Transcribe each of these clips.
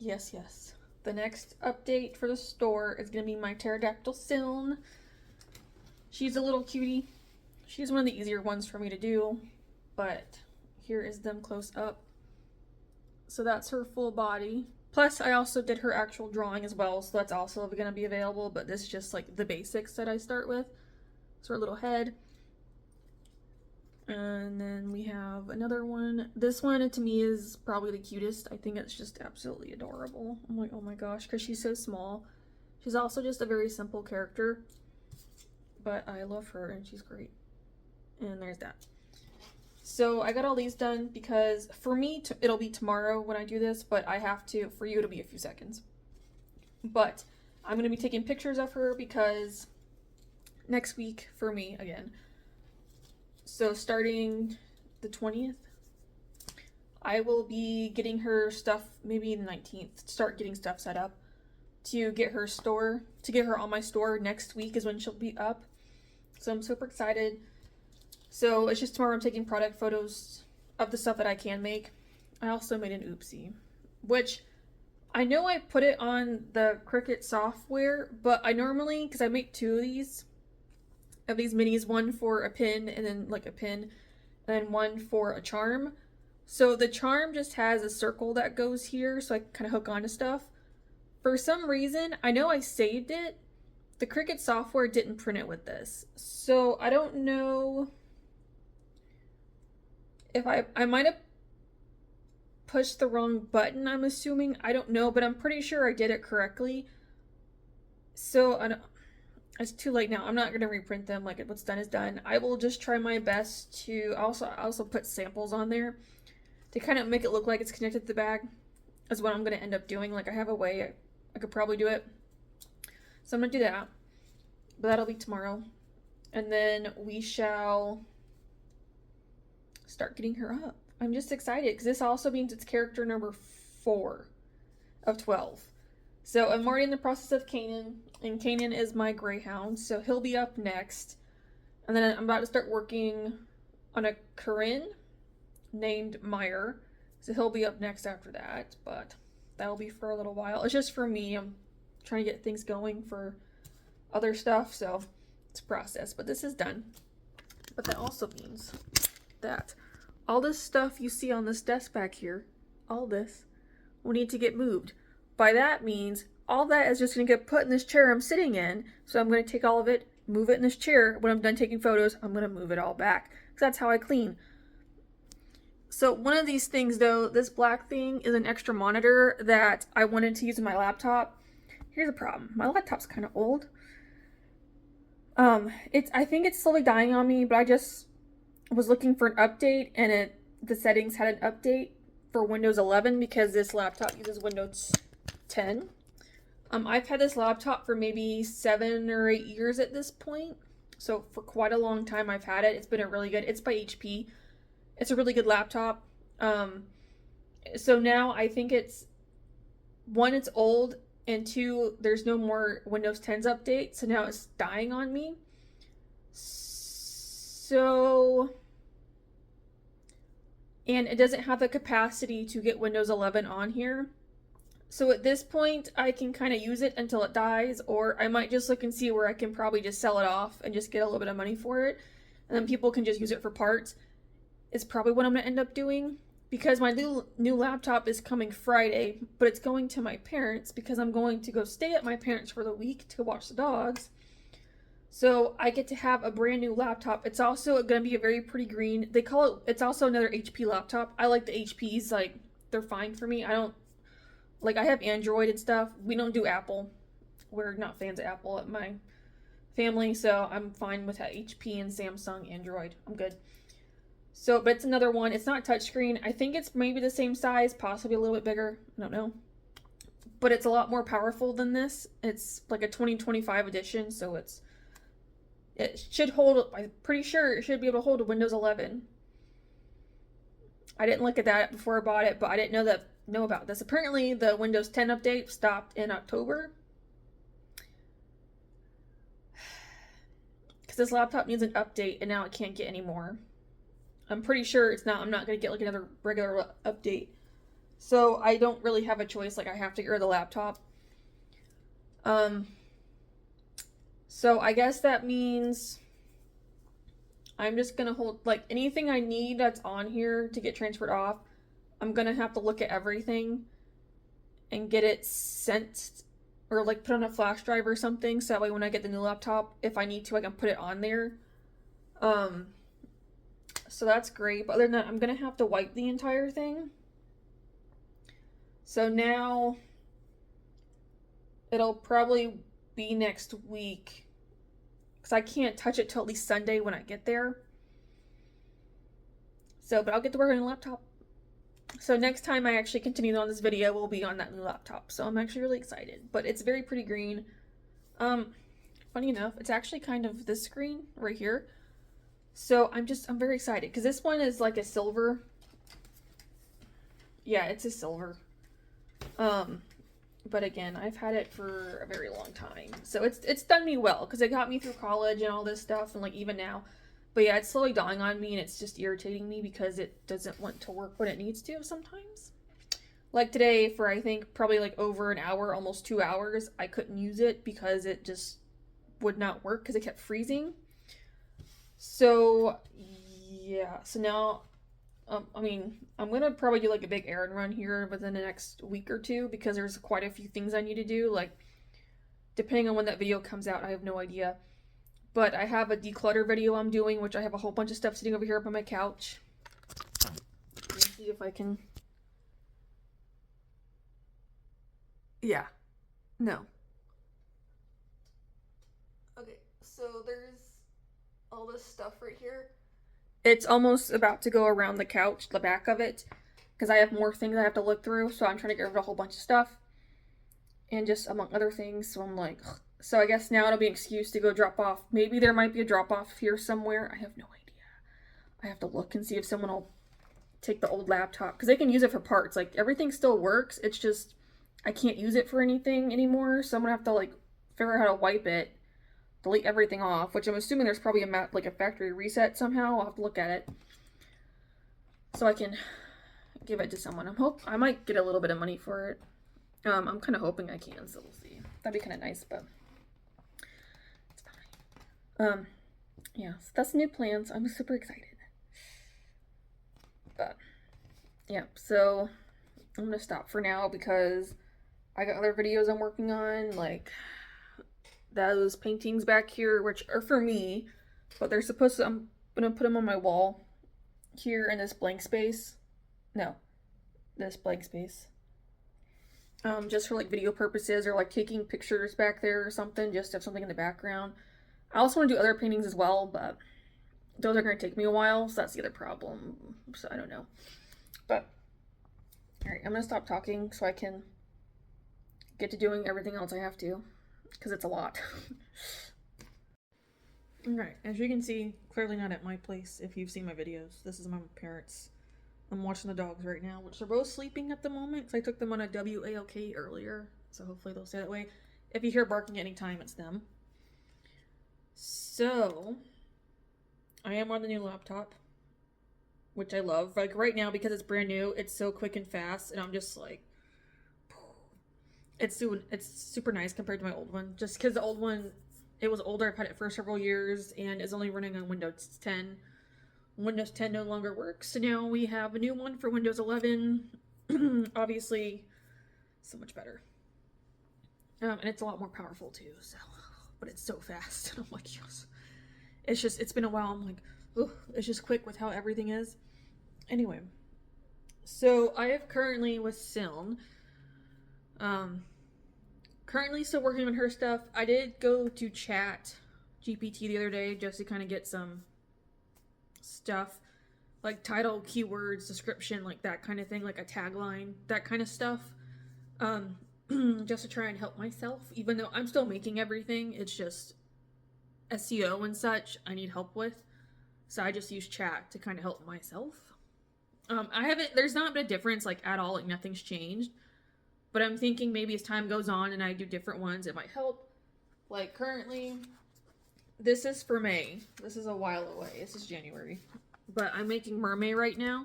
Yes, yes. The next update for the store is going to be my pterodactyl Siln. She's a little cutie. She's one of the easier ones for me to do, but here is them close up. So that's her full body. Plus, I also did her actual drawing as well, so that's also going to be available, but this is just like the basics that I start with. So her little head. And then we have another one. This one to me is probably the cutest. I think it's just absolutely adorable. I'm like, oh my gosh, because she's so small. She's also just a very simple character, but I love her and she's great. And there's that. So I got all these done because for me, it'll be tomorrow when I do this, but I have to, for you, it'll be a few seconds. But I'm going to be taking pictures of her because next week for me, again, so starting the 20th, I will be getting her stuff, maybe the 19th, start getting stuff set up to get her on my store next week is when she'll be up. So I'm super excited. So it's just tomorrow I'm taking product photos of the stuff that I can make. I also made an oopsie, which I know I put it on the Cricut software, but I normally, because I make two of these minis, one for a pin and then like a pin, and then one for a charm. So the charm just has a circle that goes here so I can kind of hook onto stuff. For some reason, I know I saved it. The Cricut software didn't print it with this. So I don't know if I might have pushed the wrong button, I'm assuming. I don't know, but I'm pretty sure I did it correctly. So it's too late now. I'm not going to reprint them. Like, what's done is done. I will just try my best to also put samples on there to kind of make it look like it's connected to the bag is what I'm going to end up doing. Like, I have a way I could probably do it. So I'm going to do that. But that'll be tomorrow. And then we shall start getting her up. I'm just excited because this also means it's character number 4 of 12. So I'm already in the process of Kanan, and Kanan is my greyhound, so he'll be up next. And then I'm about to start working on a Corinne named Meyer, so he'll be up next after that, but that'll be for a little while. It's just for me. I'm trying to get things going for other stuff, so it's a process, but this is done. But that also means that all this stuff you see on this desk back here, all this, will need to get moved. By that means all that is just going to get put in this chair I'm sitting in. So I'm going to take all of it, move it in this chair. When I'm done taking photos, I'm going to move it all back. Because that's how I clean. So one of these things though, this black thing is an extra monitor that I wanted to use in my laptop. Here's the problem. My laptop's kind of old. I think it's slowly dying on me, but I just was looking for an update and the settings had an update for Windows 11 because this laptop uses Windows 10. I've had this laptop for maybe 7 or 8 years at this point. So for quite a long time I've had it. It's been it's by HP. It's a really good laptop. So now I think it's old, and 2, there's no more Windows 10's update. So now it's dying on me. So, and it doesn't have the capacity to get Windows 11 on here. So at this point, I can kind of use it until it dies, or I might just look and see where I can probably just sell it off and just get a little bit of money for it. And then people can just use it for parts. It's probably what I'm going to end up doing because my new laptop is coming Friday, but it's going to my parents because I'm going to go stay at my parents for the week to watch the dogs. So I get to have a brand new laptop. It's also going to be a very pretty green. It's also another HP laptop. I like the HPs, like they're fine for me. I have Android and stuff. We don't do Apple. We're not fans of Apple at my family, so I'm fine with HP and Samsung, Android. I'm good. So, but it's another one. It's not touchscreen. I think it's maybe the same size, possibly a little bit bigger. I don't know. But it's a lot more powerful than this. It's like a 2025 edition, so it should hold, I'm pretty sure it should be able to hold a Windows 11. I didn't look at that before I bought it, but I didn't know about this. Apparently, the Windows 10 update stopped in October. Because this laptop needs an update, and now it can't get any more. I'm pretty sure I'm not going to get like another regular update So I don't really have a choice. Like, I have to get rid of the laptop. So I guess that means I'm just gonna hold, like, anything I need that's on here to get transferred off, I'm gonna have to look at everything and get it sent, or like put on a flash drive or something, so that way when I get the new laptop, if I need to, I can put it on there. So that's great. But other than that, I'm gonna have to wipe the entire thing. So now it'll probably be next week, because I can't touch it till at least Sunday when I get there. So, but I'll get to work on a laptop. So next time I actually continue on this video will be on that new laptop. So I'm actually really excited. But it's very pretty green. Funny enough, it's actually kind of this green right here. So I'm very excited, because this one is like a silver. Yeah, it's a silver. But again, I've had it for a very long time. So it's done me well, because it got me through college and all this stuff, and like even now. But yeah, it's slowly dying on me, and it's just irritating me because it doesn't want to work when it needs to sometimes. Like today, for I think probably like over an hour, almost 2 hours, I couldn't use it because it just would not work because it kept freezing. So yeah, so now I mean, I'm gonna probably do like a big errand run here within the next week or two, because there's quite a few things I need to do. Like, depending on when that video comes out, I have no idea. But I have a declutter video I'm doing, which I have a whole bunch of stuff sitting over here up on my couch. Let me see if I can. Yeah. No. Okay, so there's all this stuff right here. It's almost about to go around the couch, the back of it, because I have more things I have to look through, so I'm trying to get rid of a whole bunch of stuff. And just among other things, so I'm like, ugh. So I guess now it'll be an excuse to go drop off. Maybe there might be a drop off here somewhere. I have no idea. I have to look and see if someone will take the old laptop, because they can use it for parts. Like, everything still works. It's just I can't use it for anything anymore. So I'm gonna have to like figure out how to wipe it, delete everything off. Which I'm assuming there's probably like a factory reset somehow. I'll have to look at it so I can give it to someone. I might get a little bit of money for it. I'm kind of hoping I can, so we'll see. That'd be kind of nice, but it's fine. Yeah, so that's the new plans. I'm super excited. But yeah, so I'm gonna stop for now because I got other videos I'm working on, like those paintings back here, which are for me, but they're supposed to. I'm gonna put them on my wall here in this blank space. No, this blank space. Just for like video purposes, or like taking pictures back there or something, just to have something in the background. I also want to do other paintings as well, but those are going to take me a while, so that's the other problem. So I don't know. But, alright, I'm going to stop talking so I can get to doing everything else I have to, because it's a lot. Alright, as you can see, clearly not at my place if you've seen my videos. This is my parents'. I'm watching the dogs right now, which they're both sleeping at the moment, because I took them on a WALK earlier, so hopefully they'll stay that way. If you hear barking anytime, it's them. So, I am on the new laptop, which I love. Like, right now, because it's brand new, it's so quick and fast, and I'm just like, it's super nice compared to my old one. Just because the old one, it was older, I've had it for several years, and is only running on Windows 10. Windows 10 no longer works, so now we have a new one for Windows 11. Obviously, so much better. And it's a lot more powerful too, so, but it's so fast. I'm like, yes. It's been a while. I'm like, oh, it's just quick with how everything is. Anyway, so I have currently with Siln, currently still working on her stuff. I did go to chat GPT the other day just to kind of get some stuff, like title, keywords, description, like that kind of thing, like a tagline, that kind of stuff, just to try and help myself, even though I'm still making everything. It's just SEO and such I need help with, so I just use chat to kind of help myself. There's not been a difference like at all, like nothing's changed, but I'm thinking maybe as time goes on and I do different ones, it might help. Like currently, this is for May. This is a while away. This is January. But I'm making mermaid right now.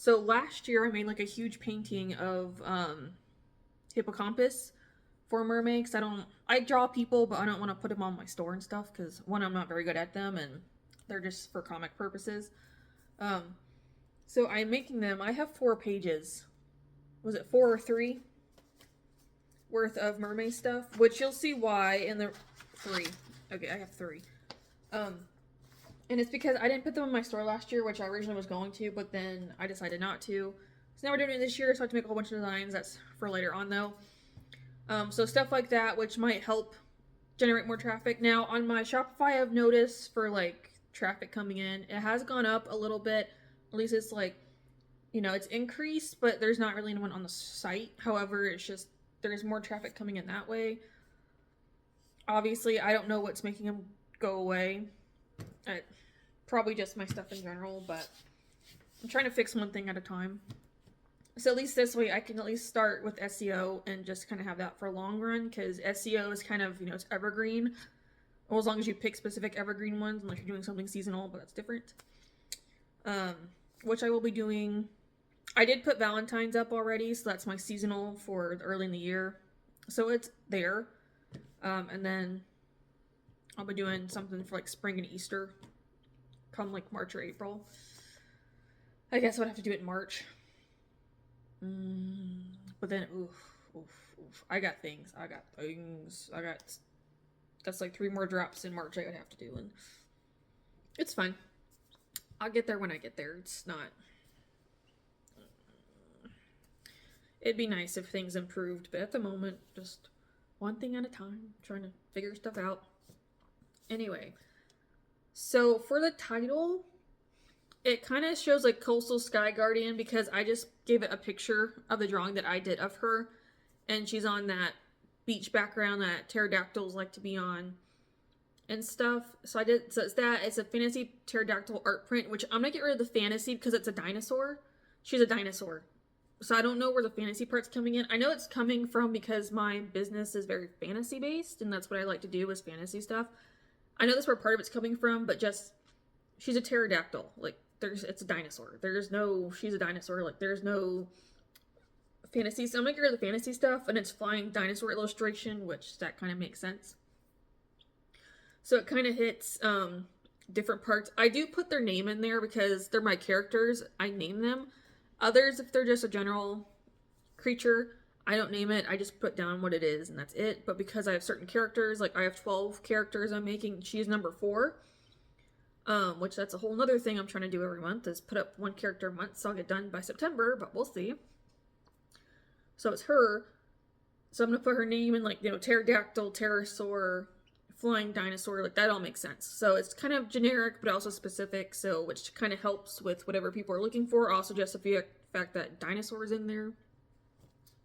So last year I made like a huge painting of hippocampus for mermaids. I draw people, but I don't want to put them on my store and stuff because one, I'm not very good at them, and they're just for comic purposes. Um, so I'm making them. I have 4 pages. Was it 4 or 3 worth of mermaid stuff? Which you'll see why in the 3. Okay, I have 3. And it's because I didn't put them in my store last year, which I originally was going to, but then I decided not to. So now we're doing it this year, so I have to make a whole bunch of designs. That's for later on, though. So stuff like that, which might help generate more traffic. Now, on my Shopify, I've noticed for, like, traffic coming in, it has gone up a little bit. At least it's, like, you know, it's increased, but there's not really anyone on the site. However, it's just, there's more traffic coming in that way. Obviously, I don't know what's making them go away. Probably just my stuff in general, but I'm trying to fix one thing at a time. So at least this way I can at least start with SEO and just kind of have that for a long run, because SEO is kind of, you know, it's evergreen. Well, as long as you pick specific evergreen ones, unless you're doing something seasonal, but that's different. Which I will be doing. I did put Valentine's up already, so that's my seasonal for early in the year. So it's there. And then I'll be doing something for like spring and Easter come like March or April. I guess I would have to do it in March. But then, oof. I got things. That's like 3 more drops in March I would have to do, and it's fine. I'll get there when I get there. It's not. It'd be nice if things improved, but at the moment, just one thing at a time, trying to figure stuff out. Anyway, so for the title, it kind of shows like Coastal Sky Guardian because I just gave it a picture of the drawing that I did of her, and she's on that beach background that pterodactyls like to be on and stuff. So it's a fantasy pterodactyl art print, which I'm gonna get rid of the fantasy because it's a dinosaur. She's a dinosaur. So I don't know where the fantasy part's coming in. I know it's coming from because my business is very fantasy based, and that's what I like to do is fantasy stuff. I know that's where part of it's coming from, but just, she's a pterodactyl. Like, it's a dinosaur. She's a dinosaur. Like, there's no fantasy. So I'm gonna get rid of the fantasy stuff, and it's flying dinosaur illustration, which that kind of makes sense. So it kind of hits different parts. I do put their name in there because they're my characters. I name them. Others, if they're just a general creature, I don't name it. I just put down what it is, and that's it. But because I have certain characters, like I have 12 characters I'm making, she's number 4. Which that's a whole nother thing I'm trying to do every month, is put up 1 character a month. So I'll get done by September, but we'll see. So it's her. So I'm going to put her name in, like, you know, pterodactyl, pterosaur, flying dinosaur, like that all makes sense. So it's kind of generic, but also specific, so which kind of helps with whatever people are looking for. Also just the fact that dinosaurs in there,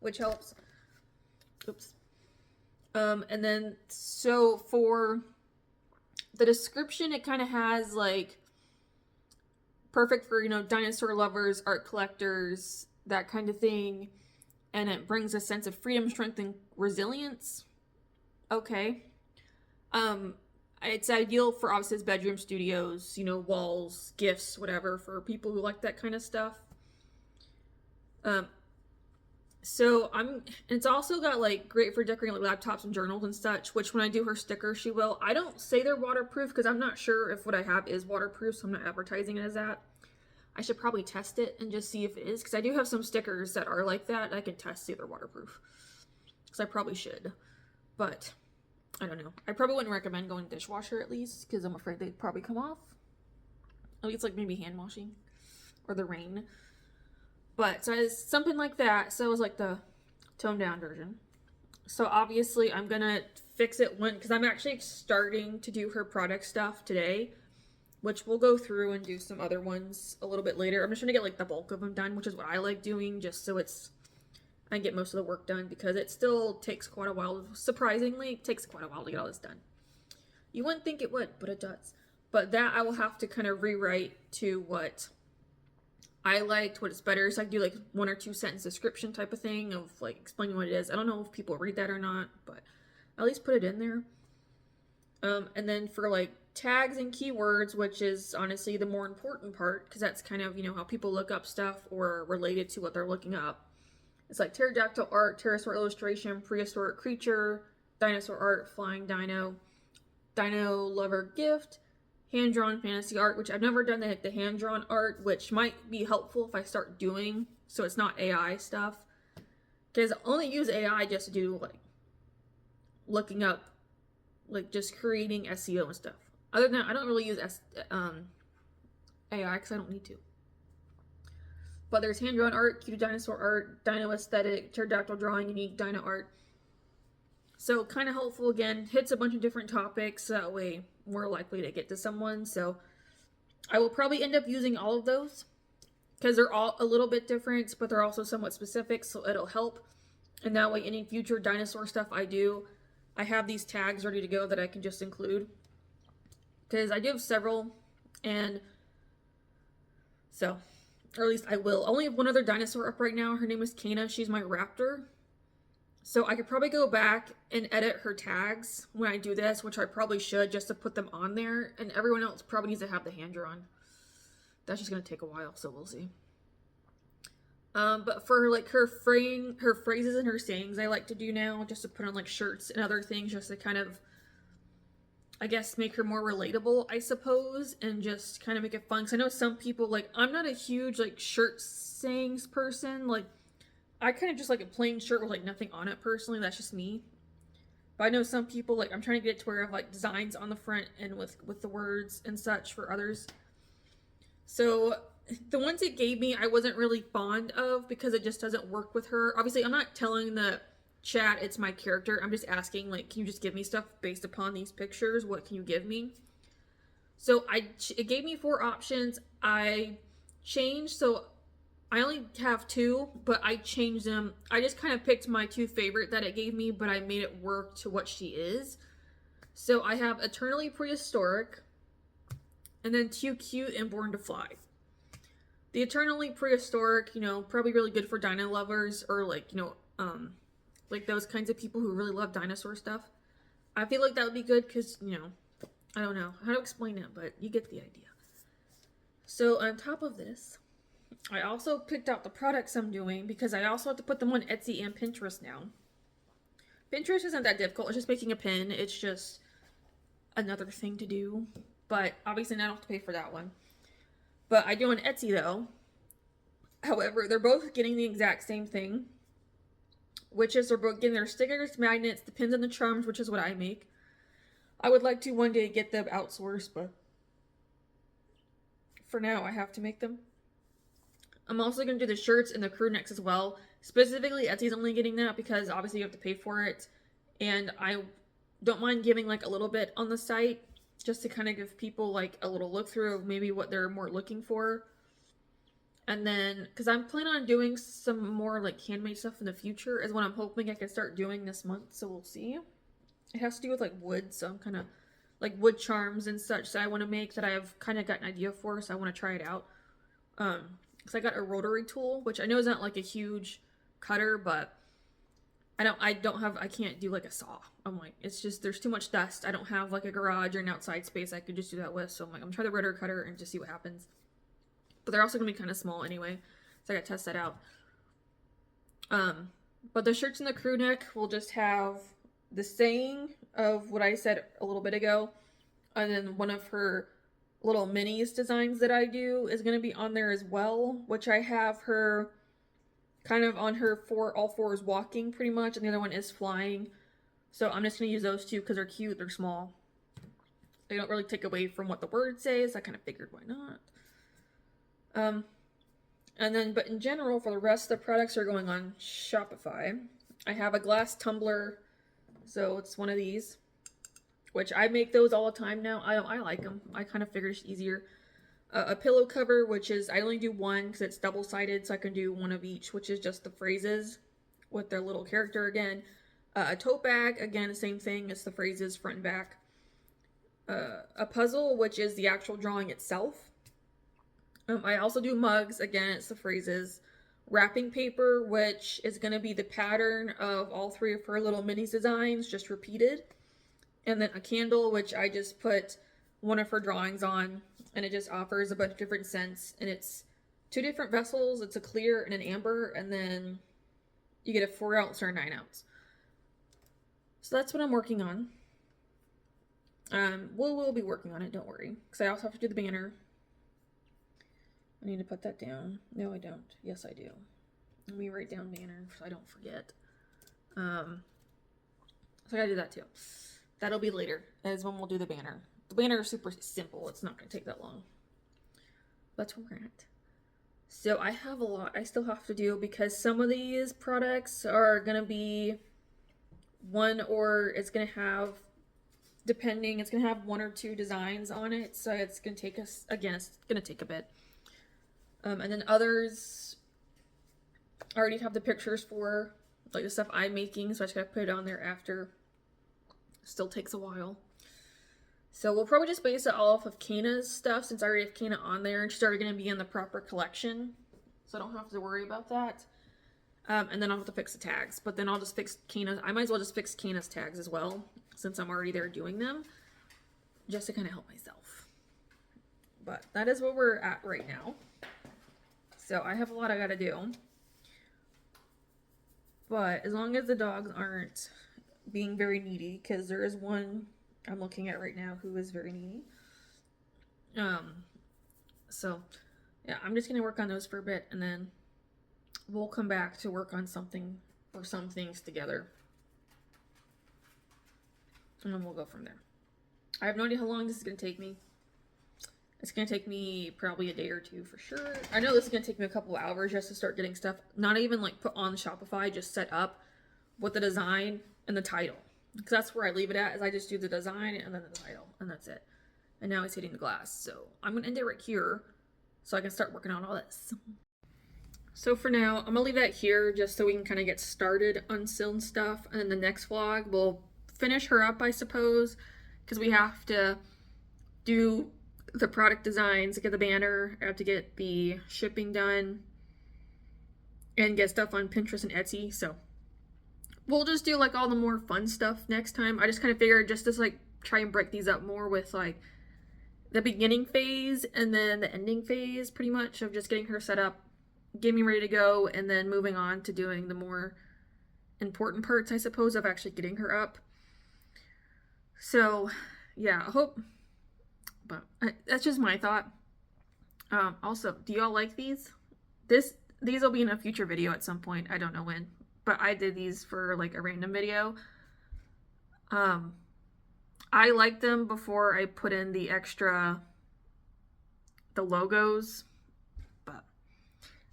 which helps. Oops. And then, so for the description, it kind of has like perfect for, you know, dinosaur lovers, art collectors, that kind of thing. And it brings a sense of freedom, strength, and resilience. Okay. It's ideal for obviously bedroom studios, you know, walls, gifts, whatever, for people who like that kind of stuff. So it's also got like great for decorating like laptops and journals and such, which when I do her sticker, she will. I don't say they're waterproof because I'm not sure if what I have is waterproof, so I'm not advertising it as that. I should probably test it and just see if it is, because I do have some stickers that are like that. I can test see if they're waterproof, because I probably should, but I don't know. I probably wouldn't recommend going dishwasher at least, because I'm afraid they'd probably come off. At least like maybe hand washing or the rain. But so it's something like that. So it was like the toned down version. So obviously I'm gonna fix it because I'm actually starting to do her product stuff today, which we'll go through and do some other ones a little bit later. I'm just trying to get like the bulk of them done, which is what I like doing, just so I get most of the work done, because it still takes quite a while. Surprisingly, it takes quite a while to get all this done. You wouldn't think it would, but it does. But that I will have to kind of rewrite to what I liked, what is better. So I can do like 1 or 2 sentence description type of thing of like explaining what it is. I don't know if people read that or not, but at least put it in there. And then for like tags and keywords, which is honestly the more important part, because that's kind of, you know, how people look up stuff or related to what they're looking up. It's like pterodactyl art, pterosaur illustration, prehistoric creature, dinosaur art, flying dino, dino lover gift, hand-drawn fantasy art, which I've never done the hand-drawn art, which might be helpful if I start doing, so it's not AI stuff. Because I only use AI just to do, like, looking up, like, just creating SEO and stuff. Other than that, I don't really use AI because I don't need to. But there's hand-drawn art, cute dinosaur art, dino aesthetic, pterodactyl drawing, unique dino art. So kind of helpful again, hits a bunch of different topics, that way more likely to get to someone. So I will probably end up using all of those because they're all a little bit different, but they're also somewhat specific, so it'll help. And that way any future dinosaur stuff I do, I have these tags ready to go that I can just include. Because I do have several, and so, or at least I will. I only have one other dinosaur up right now. Her name is Kana. She's my raptor. So I could probably go back and edit her tags when I do this, which I probably should just to put them on there. And everyone else probably needs to have the hand drawn. That's just going to take a while, so we'll see. But for like her phrases and her sayings I like to do now, just to put on like shirts and other things, just to kind of, I guess, make her more relatable, I suppose, and just kind of make it fun. Because I know some people, like, I'm not a huge like shirt sayings person. Like, I kind of just like a plain shirt with like nothing on it personally. That's just me. But I know some people, like, I'm trying to get it to where I have like designs on the front and with the words and such for others. So the ones it gave me, I wasn't really fond of because it just doesn't work with her. Obviously, I'm not telling the chat it's my character. I'm just asking, like, can you just give me stuff based upon these pictures? What can you give me? So it gave me 4 options. I changed, so I only have 2, but I changed them. I just kind of picked my 2 favorite that it gave me, but I made it work to what she is. So I have Eternally Prehistoric, and then Too Cute and Born to Fly. The Eternally Prehistoric, you know, probably really good for dino lovers, or like, you know, like those kinds of people who really love dinosaur stuff. I feel like that would be good because, you know, I don't know how to explain it, but you get the idea. So on top of this, I also picked out the products I'm doing because I also have to put them on Etsy and Pinterest now. Pinterest isn't that difficult. It's just making a pin. It's just another thing to do. But obviously I don't have to pay for that one. But I do on Etsy though. However, they're both getting the exact same thing. Which is they're both getting their stickers, magnets, the pins, and the charms, which is what I make. I would like to one day get them outsourced, but for now I have to make them. I'm also going to do the shirts and the crew necks as well. Specifically, Etsy's only getting that because obviously you have to pay for it. And I don't mind giving like a little bit on the site just to kind of give people like a little look through of maybe what they're more looking for. And then, because I'm planning on doing some more like handmade stuff in the future is what I'm hoping I can start doing this month. So we'll see. It has to do with like wood. So I'm kind of like wood charms and such that I want to make that I've kind of got an idea for. So I want to try it out. Because I got a rotary tool, which I know is not like a huge cutter, but I can't do like a saw. I'm like, it's just, there's too much dust. I don't have like a garage or an outside space I could just do that with. So I'm like, I'm trying the rotary cutter and just see what happens. But they're also going to be kind of small anyway. So I got to test that out. But the shirts and the crew neck will just have the saying of what I said a little bit ago. And then one of her little minis designs that I do is going to be on there as well. Which I have her kind of on her all fours walking pretty much. And the other one is flying. So I'm just going to use those 2 because they're cute. They're small. They don't really take away from what the word says. I kind of figured why not. And then, but in general, for the rest of the products are going on Shopify. I have a glass tumbler, so it's one of these, which I make those all the time now. I like them. I kind of figured it's easier. A pillow cover, which is, I only do one because it's double-sided, so I can do one of each, which is just the phrases with their little character again. A tote bag, again, the same thing. It's the phrases front and back. A puzzle, which is the actual drawing itself. I also do mugs, again, it's the phrases. Wrapping paper, which is going to be the pattern of all 3 of her little mini designs, just repeated. And then a candle, which I just put one of her drawings on, and it just offers a bunch of different scents, and it's 2 different vessels. It's a clear and an amber, and then you get a 4 ounce or a 9 ounce. So that's what I'm working on. We'll be working on it, don't worry, because I also have to do the banner. I need to put that down. No, I don't. Yes, I do. Let me write down banner so I don't forget. So I gotta do that too. That'll be later, is when we'll do the banner. The banner is super simple. It's not gonna take that long. That's where we're at. So I have a lot I still have to do, because some of these products are gonna be one, or it's gonna have, depending, it's gonna have 1 or 2 designs on it. So it's gonna take us, again, it's gonna take a bit. And then others I already have the pictures for, like the stuff I'm making, so I just gotta put it on there after. Still takes a while. So we'll probably just base it all off of Kana's stuff, since I already have Kana on there and she's already gonna be in the proper collection. So I don't have to worry about that. And then I'll have to fix the tags. But then I'll just fix Kana's. I might as well just fix Kana's tags as well, since I'm already there doing them, just to kind of help myself. But that is where we're at right now. So I have a lot I gotta do. But as long as the dogs aren't being very needy, because there is one I'm looking at right now who is very needy. So yeah, I'm just gonna work on those for a bit, and then we'll come back to work on something or some things together. And then we'll go from there. I have no idea how long this is gonna take me. It's gonna take me probably a day or 2 for sure. I know this is gonna take me a couple hours just to start getting stuff, not even like put on Shopify, just set up with the design and the title. Because that's where I leave it at, is I just do the design and then the title, and that's it. And now it's hitting the glass. So I'm gonna end it right here so I can start working on all this. So for now, I'm gonna leave that here just so we can kind of get started on Siln stuff. And then the next vlog, we'll finish her up, I suppose, because we have to do the product designs, get the banner, I have to get the shipping done, and get stuff on Pinterest and Etsy. So we'll just do like all the more fun stuff next time. I just kind of figured just to like try and break these up more with like the beginning phase and then the ending phase, pretty much, of just getting her set up, getting me ready to go, and then moving on to doing the more important parts, I suppose, of actually getting her up. So yeah, I hope. But that's just my thought. Also, do y'all like these? These will be in a future video at some point. I don't know when. But I did these for like a random video. I liked them before I put in the logos. But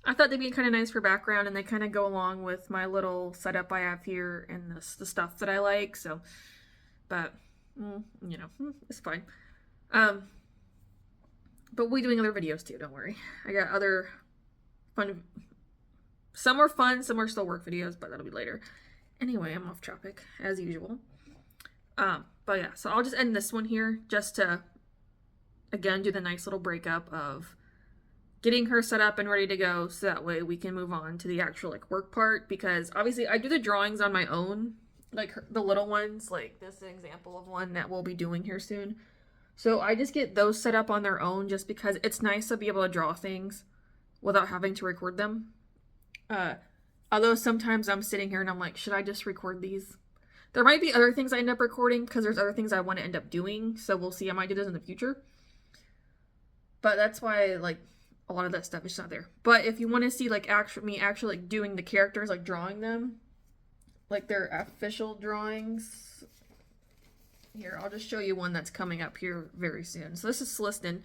I thought they'd be kind of nice for background, and they kind of go along with my little setup I have here and the stuff that I like. So, but, you know, it's fine. But we'll be doing other videos too, don't worry. I got other fun, some are fun, some are still work videos, but that'll be later. Anyway, I'm off topic, as usual. But yeah, so I'll just end this one here, just to, again, do the nice little breakup of getting her set up and ready to go, so that way we can move on to the actual, like, work part, because obviously I do the drawings on my own, like, the little ones, like, this is an example of one that we'll be doing here soon. So I just get those set up on their own, just because it's nice to be able to draw things without having to record them. Although sometimes I'm sitting here and I'm like, should I just record these? There might be other things I end up recording, because there's other things I want to end up doing. So we'll see. I might do this in the future. But that's why, like, a lot of that stuff is not there. But if you want to see, like, me actually like doing the characters, like drawing them, like their official drawings. Here, I'll just show you one that's coming up here very soon. So this is Siln.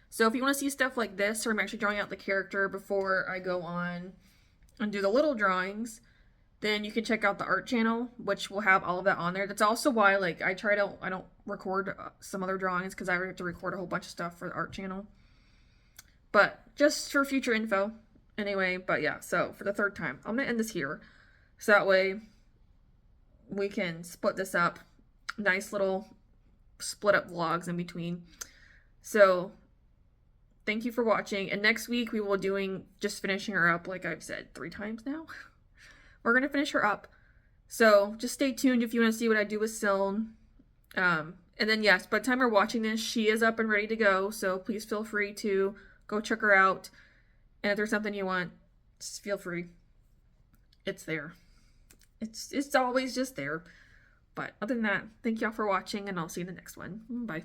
So if you want to see stuff like this, or I'm actually drawing out the character before I go on and do the little drawings, then you can check out the art channel, which will have all of that on there. That's also why, like, I don't record some other drawings, because I have to record a whole bunch of stuff for the art channel. But just for future info. Anyway, but yeah, so for the 3rd time, I'm going to end this here. So that way we can split this up. Nice little split up vlogs in between. So thank you for watching. And next week we will doing just finishing her up, like I've said 3 times now. We're going to finish her up. So just stay tuned if you want to see what I do with Siln. And then yes, by the time we're watching this, she is up and ready to go. So please feel free to go check her out. And if there's something you want, just feel free. It's there. It's always just there. But other than that, thank y'all for watching, and I'll see you in the next one. Bye.